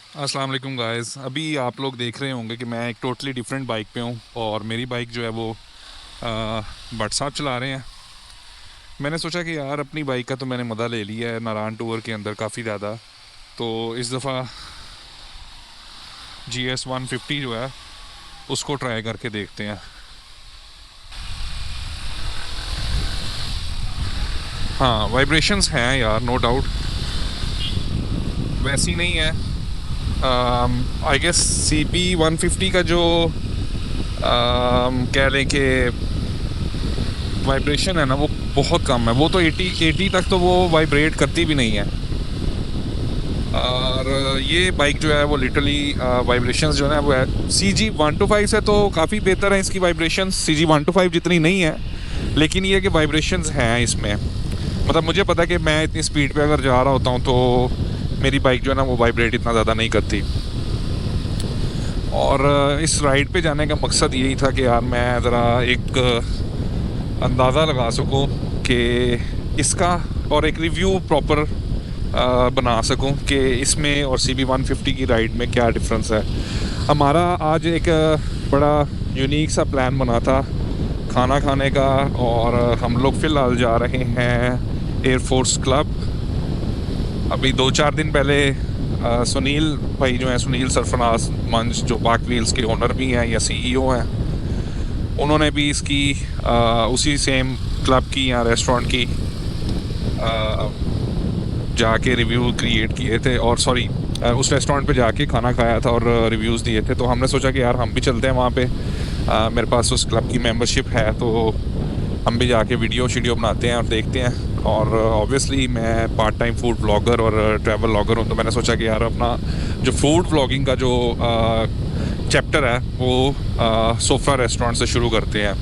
अस्सलाम वालेकुम गाइस। अभी आप लोग देख रहे होंगे कि मैं एक टोटली डिफरेंट बाइक पे हूँ और मेरी बाइक जो है वो भट्ट साहब चला रहे हैं। मैंने सोचा कि यार अपनी बाइक का तो मैंने मज़ा ले लिया है नारायण टूर के अंदर काफ़ी ज़्यादा, तो इस दफ़ा GS 150 जो है उसको ट्राई करके देखते हैं। हाँ, वाइब्रेशंस हैं यार, नो डाउट। वैसी नहीं है। आई गेस CB 150 का जो कह लें कि वाइब्रेशन है ना वो बहुत कम है। वो तो 80 तक तो वो वाइब्रेट करती भी नहीं है। और ये बाइक जो है वो लिटरली वाइब्रेशंस जो है वो है CG 125 से तो काफ़ी बेहतर है इसकी वाइब्रेशंस। CG 125 जितनी नहीं है, लेकिन ये कि वाइब्रेशंस हैं इसमें। मतलब मुझे पता है कि मैं इतनी स्पीड पे अगर जा रहा होता हूँ तो मेरी बाइक जो है ना वो वाइब्रेट इतना ज़्यादा नहीं करती। और इस राइड पे जाने का मकसद यही था कि यार मैं ज़रा एक अंदाज़ा लगा सकूं कि इसका, और एक रिव्यू प्रॉपर बना सकूं कि इसमें और CB 150 की राइड में क्या डिफरेंस है। हमारा आज एक बड़ा यूनिक सा प्लान बना था खाना खाने का, और हम लोग फ़िलहाल जा रहे हैं एयरफोर्स क्लब। अभी 2-4 दिन पहले सुनील भाई जो हैं, सुनील सरफराज मंच, जो पाक व्हील्स के ओनर भी हैं या CEO हैं, उन्होंने भी इसकी उसी सेम क्लब की या रेस्टोरेंट की जाके रिव्यू क्रिएट किए थे, और सॉरी उस रेस्टोरेंट पे जाके खाना खाया था और रिव्यूज़ दिए थे। तो हमने सोचा कि यार हम भी चलते हैं वहाँ पे। मेरे पास उस क्लब की मेंबरशिप है, तो हम भी जाके वीडियो शीडियो बनाते हैं और देखते हैं। और ऑब्वियसली मैं पार्ट टाइम फूड ब्लॉगर और ट्रैवल ब्लॉगर हूँ, तो मैंने सोचा कि यार अपना जो फूड ब्लॉगिंग का जो चैप्टर है वो सोफ़ा रेस्टोरेंट से शुरू करते हैं।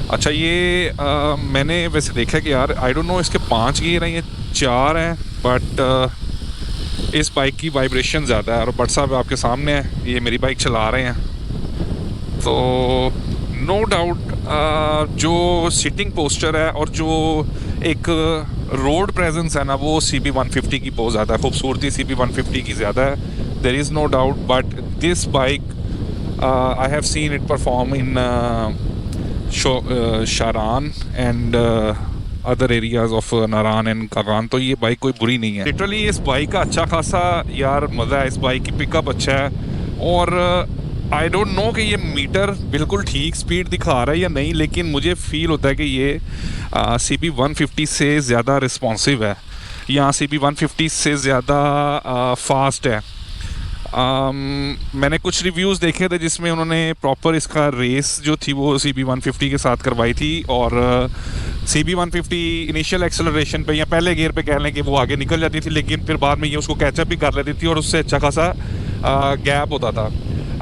अच्छा, ये मैंने वैसे देखा कि यार आई डोंट नो इसके 5 गियर हैं या 4 हैं, बट इस बाइक की वाइब्रेशन ज़्यादा है। और बट साहब आपके सामने है, ये मेरी बाइक चला रहे हैं, तो नो डाउट जो सिटिंग पोस्चर है और जो एक रोड प्रेजेंस है ना, वो CB 150 की बहुत ज़्यादा है। खूबसूरती CB 150 की ज़्यादा है, there is no doubt. But this bike I have seen it perform in Sharan and other areas of Naran and Kaghan, तो ये बाइक कोई बुरी नहीं है। लिटरली इस बाइक का अच्छा खासा यार मज़ा है। इस बाइक की पिकअप अच्छा है, और आई डोंट नो कि ये मीटर बिल्कुल ठीक स्पीड दिखा रहा है या नहीं, लेकिन मुझे फील होता है कि ये CB 150 से ज़्यादा रिस्पॉन्सिव है, या CB 150 से ज़्यादा फास्ट है। मैंने कुछ रिव्यूज़ देखे थे जिसमें उन्होंने प्रॉपर इसका रेस जो थी वो CB 150 के साथ करवाई थी, और CB 150 इनिशियल एक्सेलरेशन पे या पहले गियर पे कह लें कि वो आगे निकल जाती थी, लेकिन फिर बाद में ये उसको कैचअप भी कर लेती थी और उससे अच्छा खासा गैप होता था।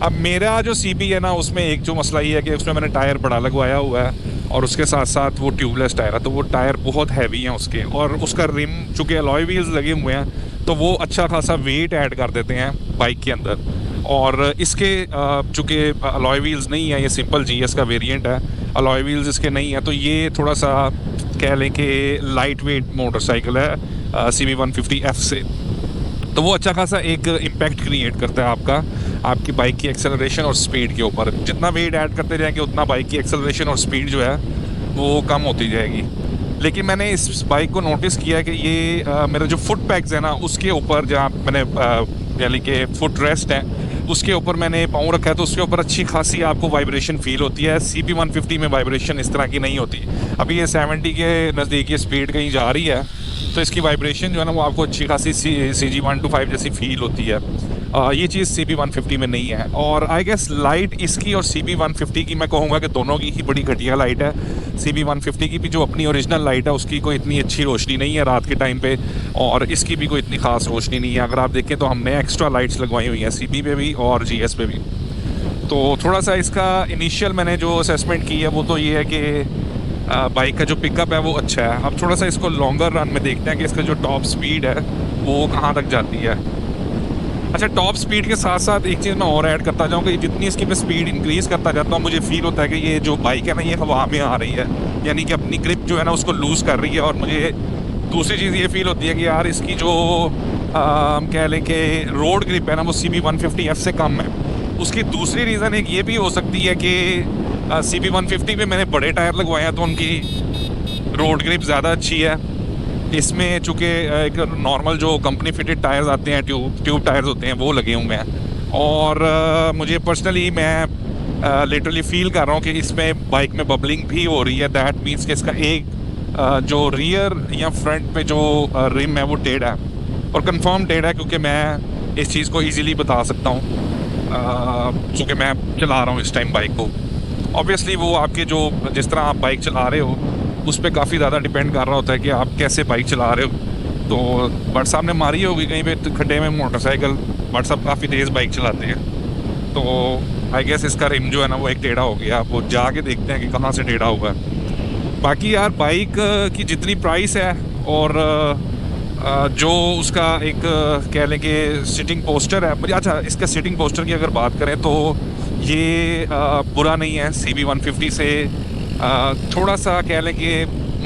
अब मेरा जो CB है ना, उसमें एक जो मसला ये है कि उसमें मैंने टायर बड़ा लगवाया हुआ है, और उसके साथ साथ वो ट्यूबलेस टायर है, तो वो टायर बहुत हैवी हैं उसके, और उसका रिम चूँकि अलॉय व्हील्स लगे हुए हैं तो वो अच्छा खासा वेट ऐड कर देते हैं बाइक के अंदर। और इसके चूँकि अलॉय व्हील्स नहीं है, ये सिंपल GS का वेरिएंट है, अलॉय व्हील्स इसके नहीं है, तो ये थोड़ा सा कह लें कि लाइट वेट मोटरसाइकिल है CB 150F से। तो वो अच्छा खासा एक इम्पैक्ट क्रिएट करता है आपकी बाइक की एक्सेलरेशन और स्पीड के ऊपर। जितना वेट ऐड करते जाएंगे उतना बाइक की एक्सेलरेशन और स्पीड जो है वो कम होती जाएगी। लेकिन मैंने इस बाइक को नोटिस किया है कि ये मेरा जो फुट पैक्स है ना, उसके ऊपर जहाँ मैंने यानी कि फुट रेस्ट है उसके ऊपर मैंने पाँव रखा है, तो उसके ऊपर अच्छी खासी आपको वाइब्रेशन फील होती है। CB 150 में वाइब्रेशन इस तरह की नहीं होती। अभी ये 70 के नज़दीक ये स्पीड कहीं जा रही है, तो इसकी वाइब्रेशन जो है ना वो आपको अच्छी खासी CG 125 जैसी फील होती है। ये चीज़ CB 150 में नहीं है। और आई गेस लाइट इसकी और CB 150 की मैं कहूँगा कि दोनों की ही बड़ी घटिया लाइट है। CB 150 की भी जो अपनी ओरिजिनल लाइट है उसकी कोई इतनी अच्छी रोशनी नहीं है रात के टाइम पे, और इसकी भी कोई इतनी ख़ास रोशनी नहीं है। अगर आप देखें तो हमने एक्स्ट्रा लाइट्स लगवाई हुई हैं CB पे भी और GS पे भी। तो थोड़ा सा इसका इनिशियल मैंने जो असेसमेंट की है वो तो ये है कि बाइक का जो पिकअप है वो अच्छा है। अब थोड़ा सा इसको लॉन्गर रन में देखते हैं कि इसका जो टॉप स्पीड है वो कहाँ तक जाती है। अच्छा, टॉप स्पीड के साथ साथ एक चीज़ मैं और ऐड करता जाऊँ कि जितनी इसकी मैं स्पीड इंक्रीज़ करता जाता हूँ मुझे फील होता है कि ये जो बाइक है ना ये हवा में आ रही है, यानी कि अपनी ग्रिप जो है ना उसको लूज़ कर रही है। और मुझे दूसरी चीज़ ये फील होती है कि यार इसकी जो कह लें कि रोड ग्रिप है ना वो CB150F से कम है। उसकी दूसरी रीज़न एक ये भी हो सकती है कि CB150 में मैंने बड़े टायर लगवाए हैं तो उनकी रोड ग्रिप ज़्यादा अच्छी है। इसमें चूँकि एक नॉर्मल जो कंपनी फिटेड टायर्स आते हैं, ट्यूब टायर्स होते हैं, वो लगे हुए हैं। और मुझे पर्सनली मैं लिटरली फील कर रहा हूँ कि इसमें बाइक में बबलिंग भी हो रही है। दैट मीन्स कि इसका एक जो रियर या फ्रंट पे जो रिम है वो टेढ़ा है, और कंफर्म टेढ़ा है क्योंकि मैं इस चीज़ को इजीली बता सकता हूँ क्योंकि मैं चला रहा हूँ इस टाइम बाइक को। ऑब्वियसली वो आपके जो जिस तरह आप बाइक चला रहे हो उस पर काफ़ी ज़्यादा डिपेंड कर रहा होता है कि आप कैसे बाइक चला रहे हो। तो बट साहब ने मारी होगी कहीं पे खड्डे में मोटरसाइकिल, बट साहब काफ़ी तेज़ बाइक चलाते हैं, तो आई गेस इसका रिम जो है ना वो एक टेढ़ा हो गया। वो जाके देखते हैं कि कहाँ से टेढ़ा हुआ है। बाकी यार बाइक की जितनी प्राइस है और जो उसका एक कह लें कि सिटिंग पोस्टर है, मुझे अच्छा इसका सिटिंग पोस्टर की अगर बात करें तो ये बुरा नहीं है। CB150 से थोड़ा सा कह लें कि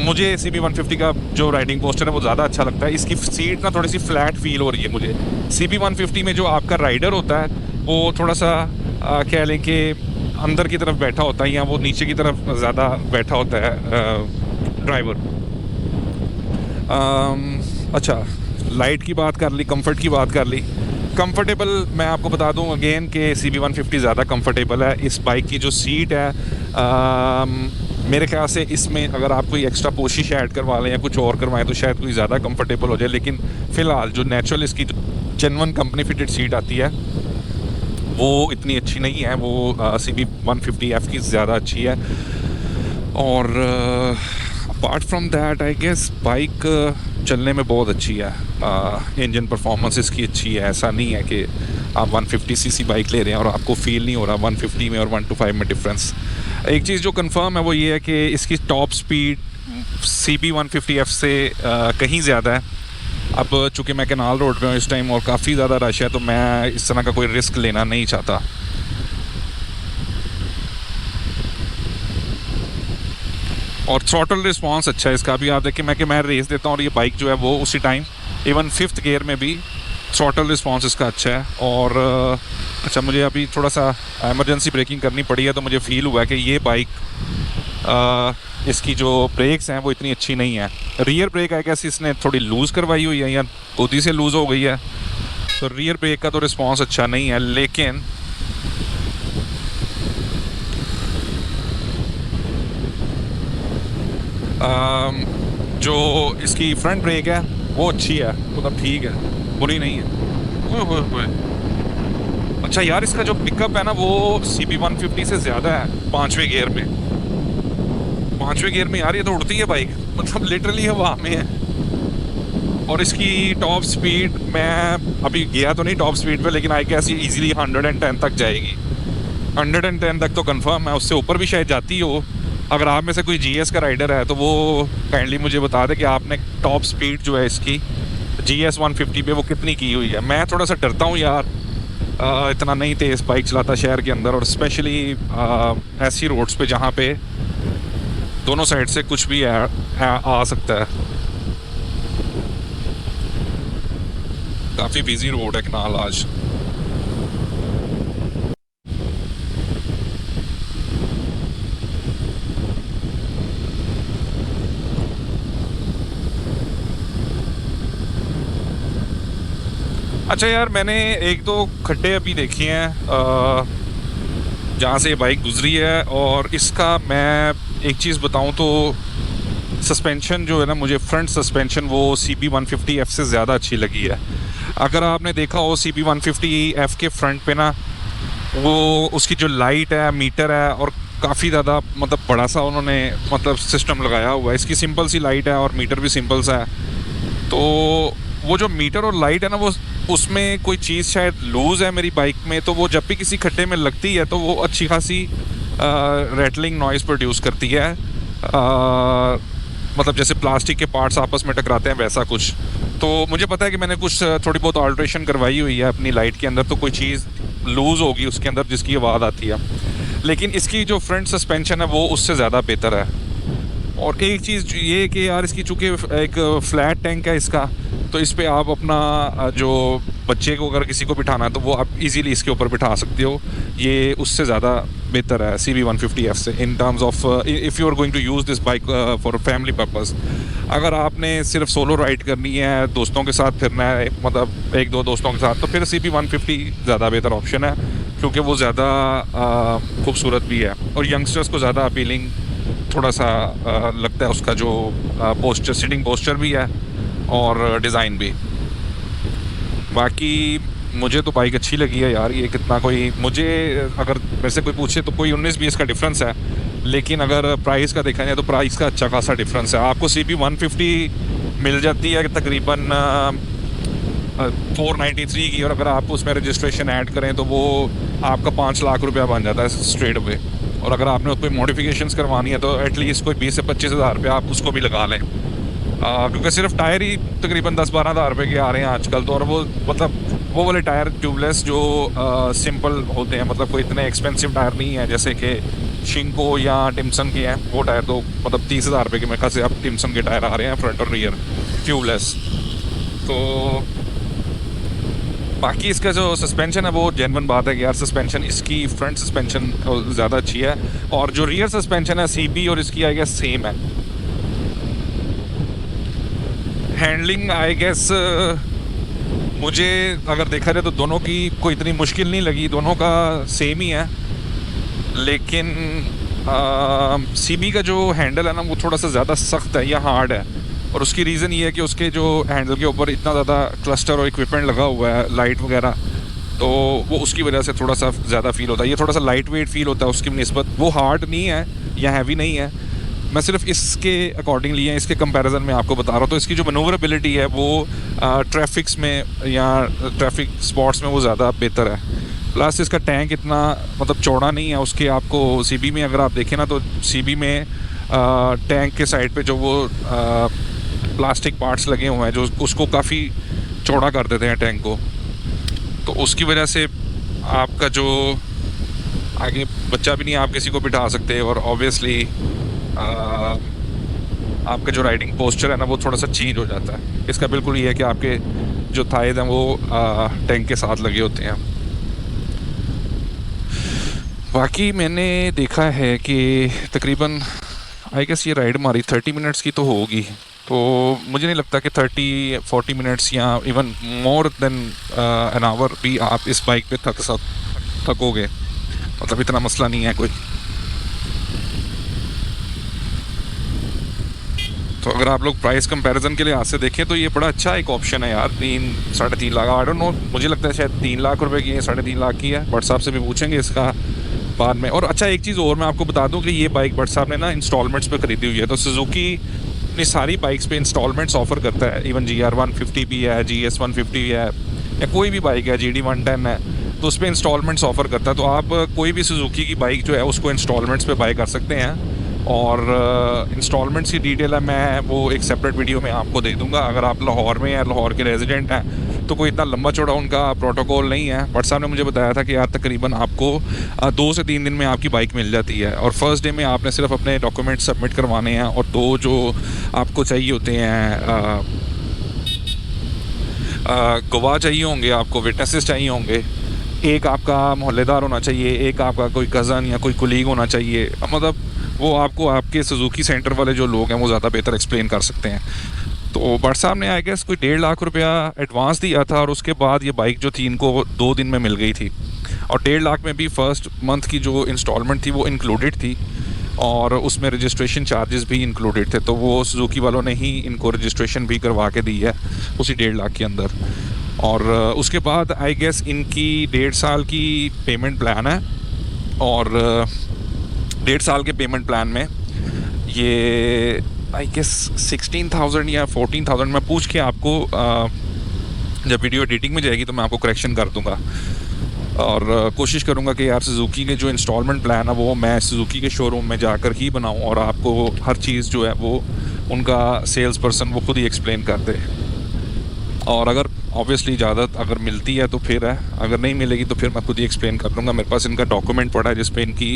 मुझे CB150 का जो राइडिंग पोस्टर है वो ज़्यादा अच्छा लगता है। इसकी सीट ना थोड़ी सी फ्लैट फील हो रही है मुझे। CB150 में जो आपका राइडर होता है वो थोड़ा सा कह लें कि अंदर की तरफ बैठा होता है या वो नीचे की तरफ ज़्यादा बैठा होता है ड्राइवर। अच्छा, लाइट की बात कर ली, कंफर्ट की बात कर ली। कंफर्टेबल मैं आपको बता दूं अगेन कि CB150 ज़्यादा कंफर्टेबल है। इस बाइक की जो सीट है मेरे ख्याल से इसमें अगर आप कोई एक्स्ट्रा पोशिश ऐड करवा लें या कुछ और करवाएं तो शायद कोई ज़्यादा कंफर्टेबल हो जाए, लेकिन फ़िलहाल जो नेचुरल इसकी जेन्युइन कंपनी फिटेड सीट आती है वो इतनी अच्छी नहीं है। वो CB150F की ज़्यादा अच्छी है। और apart from that I guess bike चलने में बहुत अच्छी है। इंजन परफॉर्मेंस इसकी अच्छी है। ऐसा नहीं है कि आप 150cc बाइक ले रहे हैं और आपको फील नहीं हो रहा 150 में और 125 में डिफरेंस। एक चीज़ जो कंफर्म है वो ये है कि इसकी टॉप स्पीड CB150F से कहीं ज़्यादा है। अब चूँकि मैं कैनाल रोड पे हूँ इस टाइम और काफ़ी ज़्यादा रश है तो मैं इस तरह का कोई रिस्क लेना नहीं चाहता। और थ्रॉटल रिस्पांस अच्छा है इसका। अभी आप देखिए मैं रेस देता हूँ और ये बाइक जो है वो उसी टाइम इवन 5th गियर में भी थ्रॉटल रिस्पांस इसका अच्छा है। और अच्छा, मुझे अभी थोड़ा सा इमरजेंसी ब्रेकिंग करनी पड़ी है तो मुझे फील हुआ कि ये बाइक इसकी जो ब्रेक्स हैं वो इतनी अच्छी नहीं है। रियर ब्रेक आई गेस इसने थोड़ी लूज़ करवाई हुई है या खुद ही से लूज़ हो गई है, तो रियर ब्रेक का तो रिस्पांस अच्छा नहीं है। लेकिन जो इसकी फ्रंट ब्रेक है वो अच्छी है, मतलब ठीक है, बुरी नहीं है। अच्छा यार, इसका जो पिकअप है ना वो CB150 से ज़्यादा है 5वें गियर में। 5वें गियर में यार ये तो उड़ती है बाइक, मतलब लिटरली हवा में है। और इसकी टॉप स्पीड मैं अभी गया तो नहीं टॉप स्पीड पे, लेकिन आई गेस ये इजीली 110 तक जाएगी। 110 तक तो कंफर्म है, उससे ऊपर भी शायद जाती हो। अगर आप में से कोई GS का राइडर है तो वो काइंडली मुझे बता दे कि आपने टॉप स्पीड जो है इसकी GS 150 पे वो कितनी की हुई है। मैं थोड़ा सा डरता हूँ यार, इतना नहीं तेज़ बाइक चलाता शहर के अंदर, और स्पेशली ऐसी रोड्स पे जहाँ पे दोनों साइड से कुछ भी आ सकता है। काफ़ी बिजी रोड है कनाल आज। अच्छा यार, मैंने एक दो खड्डे अभी देखे हैं जहाँ से ये बाइक गुजरी है, और इसका मैं एक चीज़ बताऊँ तो सस्पेंशन जो है ना, मुझे फ्रंट सस्पेंशन वो CB150F से ज़्यादा अच्छी लगी है। अगर आपने देखा हो CB150F के फ्रंट पे ना वो उसकी जो लाइट है, मीटर है, और काफ़ी ज़्यादा मतलब बड़ा सा उन्होंने मतलब सिस्टम लगाया हुआ है। इसकी सिंपल सी लाइट है और मीटर भी सिंपल सा है, तो वो जो मीटर और लाइट है ना वो उसमें कोई चीज़ शायद लूज़ है मेरी बाइक में, तो वो जब भी किसी खड्डे में लगती है तो वो अच्छी खासी रैटलिंग नॉइज़ प्रोड्यूस करती है। मतलब जैसे प्लास्टिक के पार्ट्स आपस में टकराते हैं वैसा कुछ। तो मुझे पता है कि मैंने कुछ थोड़ी बहुत ऑल्ट्रेशन करवाई हुई है अपनी लाइट के अंदर, तो कोई चीज़ लूज़ होगी उसके अंदर जिसकी आवाज़ आती है। लेकिन इसकी जो फ्रंट सस्पेंशन है वो उससे ज़्यादा बेहतर है। और एक चीज़ ये कि यार इसकी चूँकि एक फ्लैट टैंक है इसका, तो इस पे आप अपना जो बच्चे को अगर किसी को बिठाना है तो वो आप इजीली इसके ऊपर बिठा सकते हो। ये उससे ज़्यादा बेहतर है CB150F से in terms of if you are going to use this bike for family purpose. अगर आपने सिर्फ सोलो राइड करनी है, दोस्तों के साथ फिरना है, मतलब एक दो दोस्तों के साथ, तो फिर CB150 ज़्यादा बेहतर ऑप्शन है, क्योंकि वो ज़्यादा खूबसूरत भी है और यंगस्टर्स को ज़्यादा अपीलिंग थोड़ा सा लगता है। उसका जो पोस्चर, सिटिंग पोस्चर भी है और डिज़ाइन भी। बाकी मुझे तो बाइक अच्छी लगी है यार। ये कितना, कोई मुझे अगर मेरे से कोई पूछे तो कोई 19-20 का डिफरेंस है, लेकिन अगर प्राइस का देखा जाए तो प्राइस का अच्छा खासा डिफरेंस है। आपको CB150 मिल जाती है तकरीबन 493 की, और अगर आप उसमें रजिस्ट्रेशन ऐड करें तो वो आपका 5 लाख रुपया बन जाता है स्ट्रेट अवे। और अगर आपने उस पर मॉडिफिकेशंस करवानी है तो एटलीस्ट कोई 20 से 25 हज़ार रुपया आप उसको भी लगा लें, क्योंकि सिर्फ टायर ही तकरीबन 10-12 हज़ार रुपये के आ रहे हैं आजकल तो। और वो मतलब वो वाले टायर ट्यूबलेस जो सिंपल होते हैं, मतलब कोई इतने एक्सपेंसिव टायर नहीं है जैसे कि शिंको या टिम्सन के हैं। वो टायर तो मतलब 30 हज़ार रुपये के मेरे ख्याल से अब टिम्सन के टायर आ रहे हैं, फ्रंट और रियर ट्यूबलेस। तो बाकी इसका जो सस्पेंशन है वो जेन्युइन बात है कि यार सस्पेंशन इसकी फ्रंट सस्पेंशन ज़्यादा अच्छी है, और जो रियर सस्पेंशन है CB और इसकी आई गेस सेम है। हैंडलिंग आई गेस मुझे अगर देखा जाए तो दोनों की कोई इतनी मुश्किल नहीं लगी, दोनों का सेम ही है। लेकिन CB का जो हैंडल है ना वो थोड़ा सा ज़्यादा सख्त है या हार्ड है, और उसकी रीज़न ये है कि उसके जो हैंडल के ऊपर इतना ज़्यादा क्लस्टर और इक्विपमेंट लगा हुआ है, लाइट वगैरह, तो वो उसकी वजह से थोड़ा सा ज़्यादा फील होता है। ये थोड़ा सा लाइट वेट फील होता है उसकी निस्बत। वो हार्ड नहीं है या हैवी नहीं है, मैं सिर्फ इसके अकॉर्डिंगली या इसके कंपैरिजन में आपको बता रहा हूँ। तो इसकी जो मनूवरेबिलिटी है वो ट्रैफिक्स में या ट्रैफिक स्पॉट्स में वो ज़्यादा बेहतर है। प्लस इसका टैंक इतना मतलब चौड़ा नहीं है उसके। आपको CB में अगर आप देखें ना तो CB में टैंक के साइड पे जो वो प्लास्टिक पार्ट्स लगे हुए हैं जो उसको काफ़ी चौड़ा कर देते हैं टैंक को, तो उसकी वजह से आपका जो आगे बच्चा भी नहीं आप किसी को बिठा सकते, और ऑब्वियसली आपका जो राइडिंग पोस्चर है ना वो थोड़ा सा चेंज हो जाता है। इसका बिल्कुल ये है कि आपके जो थाइज हैं वो टैंक के साथ लगे होते हैं। बाकी मैंने देखा है कि तकरीबन आई गेस ये राइड हमारी 30 मिनट्स की तो होगी, तो मुझे नहीं लगता कि 30-40 मिनट्स या even more than an hour भी आप इस बाइक पे थकोगे, मतलब इतना मसला नहीं है कोई। तो अगर आप लोग प्राइस कंपैरिजन के लिए हाथ से देखें तो ये बड़ा अच्छा एक ऑप्शन है यार। 3-3.5 लाख, आई डोंट नो, मुझे लगता है शायद 3 लाख रुपए की है, 3.5 लाख की है। भट्ट साहब से भी पूछेंगे इसका बाद में। और अच्छा एक चीज़ और मैं आपको बता दूं कि ये बाइक भट्ट साहब ने ना इंस्टॉलमेंट्स पे खरीदी हुई है। तो सुजुकी अपनी सारी बाइक्स पे इंस्टॉलमेंट्स ऑफर करता है। इवन GR150 भी है, GS150 भी है, या कोई भी बाइक है, GD110 है, तो उस पर इंस्टॉलमेंट्स ऑफर करता है। तो आप कोई भी सुजुकी की बाइक जो है उसको इंस्टॉलमेंट्स पे बाय कर सकते हैं। और इंस्टॉलमेंट्स की डिटेल है मैं वो एक सेपरेट वीडियो में आपको दे दूंगा। अगर आप लाहौर में या लाहौर के रेजिडेंट हैं तो कोई इतना लंबा चौड़ा उनका प्रोटोकॉल नहीं है। भट्ट साहब ने मुझे बताया था कि यार तकरीबन आपको 2 से 3 दिन में आपकी बाइक मिल जाती है, और फर्स्ट डे में आपने सिर्फ अपने डॉक्यूमेंट सबमिट करवाने हैं, और 2 जो आपको चाहिए होते हैं गवाह चाहिए होंगे, आपको विटनेसेस चाहिए होंगे। एक आपका मोहल्लेदार होना चाहिए, एक आपका कोई कज़न या कोई कुलीग होना चाहिए। मतलब वो आपको आपके सुजुकी सेंटर वाले जो लोग हैं वो ज़्यादा बेहतर एक्सप्लेन कर सकते हैं। तो भट्ट साहब ने आई गेस कोई 1.5 लाख रुपया एडवांस दिया था, और उसके बाद ये बाइक जो थी इनको 2 दिन में मिल गई थी। और 1.5 लाख में भी फर्स्ट मंथ की जो इंस्टॉलमेंट थी वो इंक्लूडेड थी, और उसमें रजिस्ट्रेशन चार्जेस भी इंक्लूडेड थे। तो वो सुजुकी वालों ने ही इनको रजिस्ट्रेशन भी करवा के दी है उसी 1.5 लाख के अंदर। और उसके बाद आई गेस इनकी 1.5 साल की पेमेंट प्लान है, और 1.5 साल के पेमेंट प्लान में ये आई गेस 16,000 या 14,000, मैं पूछ के आपको जब वीडियो एडिटिंग में जाएगी तो मैं आपको करेक्शन कर दूंगा। और कोशिश करूंगा कि यार सुजुकी के जो इंस्टॉलमेंट प्लान है वो मैं सुजुकी के शोरूम में जाकर ही बनाऊं, और आपको हर चीज़ जो है वो उनका सेल्स पर्सन वो खुद ही एक्सप्लेन कर दे। और अगर ऑब्वियसली इजाज़त अगर मिलती है तो फिर है, अगर नहीं मिलेगी तो फिर मैं खुद ही एक्सप्लेन कर दूँगा। मेरे पास इनका डॉक्यूमेंट पड़ा है जिस पे इनकी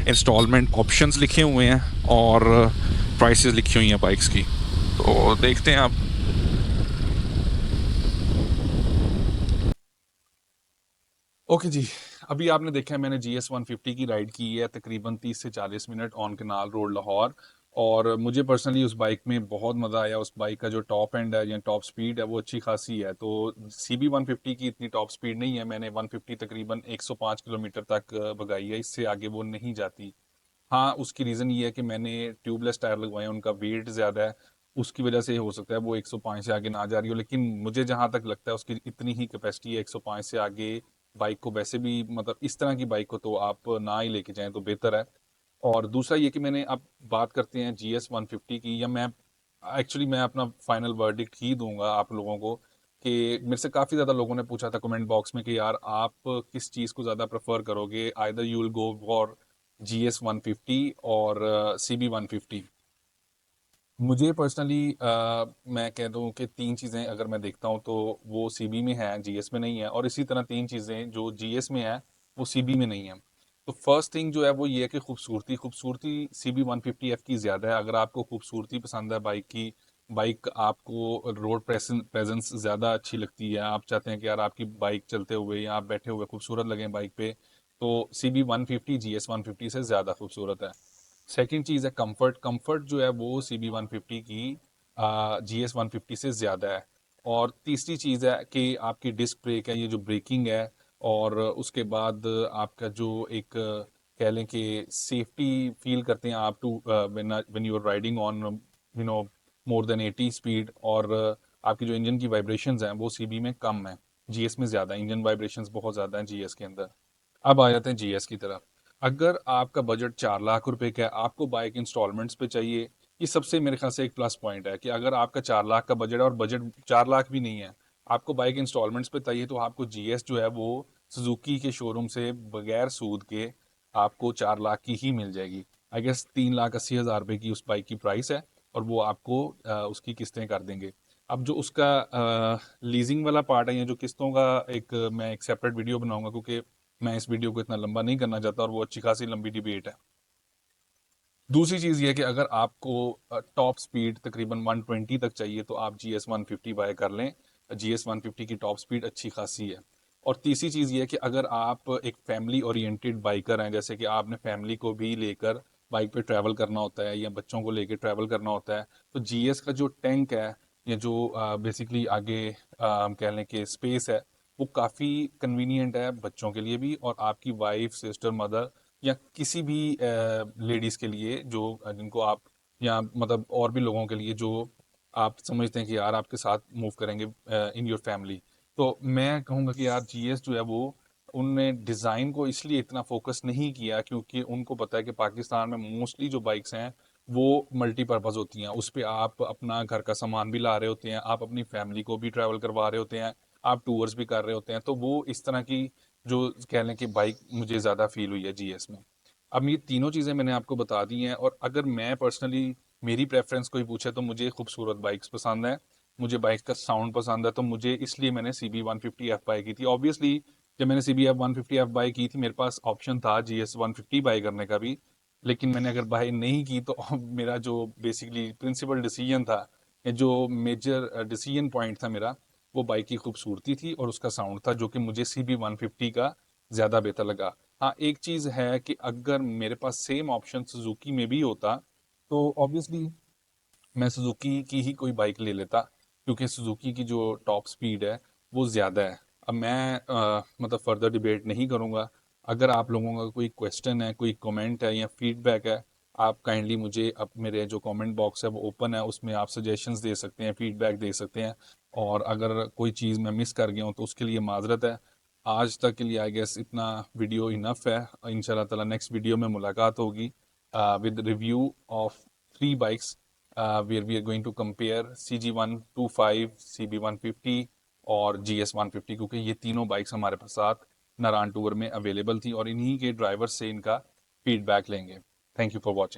इंस्टॉलमेंट ऑप्शंस लिखे हुए हैं और प्राइसेस लिखी हुई हैं बाइक्स की। तो देखते हैं आप। ओके जी, अभी आपने देखा है मैंने GS 150 की राइड की है तकरीबन 30 से 40 minute on Canal Road Lahore. और मुझे पर्सनली उस बाइक में बहुत मज़ा आया। उस बाइक का जो टॉप एंड है या टॉप स्पीड है वो अच्छी खासी है। तो CB 150 की इतनी टॉप स्पीड नहीं है, मैंने 150 तकरीबन 105 किलोमीटर तक भगाई है, इससे आगे वो नहीं जाती। हाँ, उसकी रीज़न ये है कि मैंने ट्यूबलेस टायर लगवाए हैं, उनका वेट ज़्यादा है, उसकी वजह से हो सकता है वो 105 से आगे ना जा रही हो। लेकिन मुझे जहाँ तक लगता है उसकी इतनी ही कैपेसिटी है 105 से आगे। बाइक को वैसे भी मतलब इस तरह की बाइक को तो आप ना ही लेके जाएं तो बेहतर है। और दूसरा ये कि मैंने अब बात करते हैं GS 150 की, या मैं अपना फाइनल वर्डिक्ट ही दूंगा आप लोगों को। कि मेरे से काफ़ी ज़्यादा लोगों ने पूछा था कमेंट बॉक्स में कि यार आप किस चीज़ को ज़्यादा प्रेफर करोगे, either you will go for GS 150 और CB 150। मुझे पर्सनली मैं कह दूं कि तीन चीज़ें अगर मैं देखता हूं तो वो CB में है, GS में नहीं है। और इसी तरह तीन चीज़ें जो GS में है वो CB में नहीं है। तो फर्स्ट थिंग जो है वो ये है कि खूबसूरती खूबसूरती CB 150F की ज़्यादा है। अगर आपको खूबसूरती पसंद है बाइक की, बाइक आपको रोड प्रेजेंस ज़्यादा अच्छी लगती है, आप चाहते हैं कि यार आपकी बाइक चलते हुए या आप बैठे हुए खूबसूरत लगें बाइक पे, तो CB 150 GS 150 से ज़्यादा खूबसूरत है। सेकंड चीज़ है कंफर्ट। कंफर्ट जो है वो CB 150 की GS 150 से ज़्यादा है। और तीसरी चीज़ है कि आपकी डिस्क ब्रेक है, ये जो ब्रेकिंग है, और उसके बाद आपका जो एक कह लें कि सेफ्टी फील करते हैं आप too when you are riding on more than 80 speed. और आपकी जो इंजन की वाइब्रेशंस हैं वो CB में कम है, GS में ज़्यादा है। इंजन वाइब्रेशंस बहुत ज़्यादा हैं GS के अंदर। अब आ जाते हैं GS की तरफ। अगर आपका बजट 4 लाख रुपए का है, आपको बाइक इंस्टॉलमेंट्स पे चाहिए, ये सबसे मेरे ख्याल से एक प्लस पॉइंट है कि अगर आपका 4 लाख का बजट है और बजट 4 लाख भी नहीं है, आपको बाइक इंस्टॉलमेंट्स पे चाहिए, तो आपको GS जो है वो सुजुकी के शोरूम से बगैर सूद के आपको 4 लाख की ही मिल जाएगी। आई गेस 3,80,000 रुपये की उस बाइक की प्राइस है, और वो आपको उसकी किस्तें कर देंगे। अब जो उसका लीजिंग वाला पार्ट है या जो किस्तों का, मैं एक सेपरेट वीडियो बनाऊंगा, क्योंकि मैं इस वीडियो को इतना लंबा नहीं करना चाहता और वो अच्छी खासी लंबी डिबेट है। दूसरी चीज़ ये है कि अगर आपको टॉप स्पीड तकरीबन 120 तक चाहिए तो आप GS 150 बाय कर लें। GS 150 की टॉप स्पीड अच्छी खासी है। और तीसरी चीज़ ये है कि अगर आप एक फैमिली ओरिएंटेड बाइकर हैं, जैसे कि आपने फैमिली को भी लेकर बाइक पे ट्रैवल करना होता है या बच्चों को लेकर ट्रैवल करना होता है, तो GS का जो टैंक है या जो बेसिकली आगे हम कह लें कि स्पेस है, वो काफ़ी कन्वीनियंट है बच्चों के लिए भी, और आपकी वाइफ, सिस्टर, मदर या किसी भी लेडीज़ के लिए जो जिनको आप, या मतलब और भी लोगों के लिए जो आप समझते हैं कि यार आपके साथ मूव करेंगे इन योर फैमिली। तो मैं कहूँगा कि यार GS जो है वो, उनने डिज़ाइन को इसलिए इतना फोकस नहीं किया क्योंकि उनको पता है कि पाकिस्तान में मोस्टली जो बाइक्स हैं वो मल्टीपर्पज़ होती हैं। उस पे आप अपना घर का सामान भी ला रहे होते हैं, आप अपनी फैमिली को भी ट्रैवल करवा रहे होते हैं, आप टूर्स भी कर रहे होते हैं। तो वो इस तरह की जो कह लें कि बाइक मुझे ज़्यादा फील हुई है GS में। अब ये तीनों चीज़ें मैंने आपको बता दी हैं, और अगर मैं पर्सनली मेरी प्रेफरेंस कोई पूछे तो मुझे खूबसूरत बाइक्स पसंद है, मुझे बाइक का साउंड पसंद है, तो मुझे इसलिए मैंने CB 150F बाई की थी। ऑब्वियसली जब मैंने CB 150F बाई की थी मेरे पास ऑप्शन था GS 150 बाई करने का भी, लेकिन मैंने अगर बाई नहीं की तो मेरा जो बेसिकली प्रिंसिपल डिसीजन था, या जो मेजर डिसीजन पॉइंट था मेरा, वो बाइक की खूबसूरती थी और उसका साउंड था, जो कि मुझे CB 150 का ज़्यादा बेहतर लगा। हाँ, एक चीज़ है कि अगर मेरे पास सेम ऑप्शन सुजुकी में भी होता तो ऑब्वियसली मैं सुजुकी की ही कोई बाइक ले लेता, क्योंकि सुजुकी की जो टॉप स्पीड है वो ज़्यादा है। अब मैं मतलब फर्दर डिबेट नहीं करूँगा। अगर आप लोगों का कोई क्वेश्चन है, कोई कमेंट है या फीडबैक है, आप काइंडली मुझे, अब मेरे जो कमेंट बॉक्स है वो ओपन है, उसमें आप सजेशंस दे सकते हैं, फीडबैक दे सकते हैं। और अगर कोई चीज़ मैं मिस कर गया हूँ तो उसके लिए माजरत है। आज तक के लिए आई गेस इतना वीडियो इनफ है। इंशाल्लाह ताला नेक्स्ट वीडियो में मुलाकात होगी with review of 3 bikes, where we are going to compare CG125, CB150 और GS150, क्योंकि ये तीनों बाइक्स हमारे पास साथ नारायण टूर में अवेलेबल थी, और इन्हीं के ड्राइवर से इनका फीडबैक लेंगे। Thank you for watching.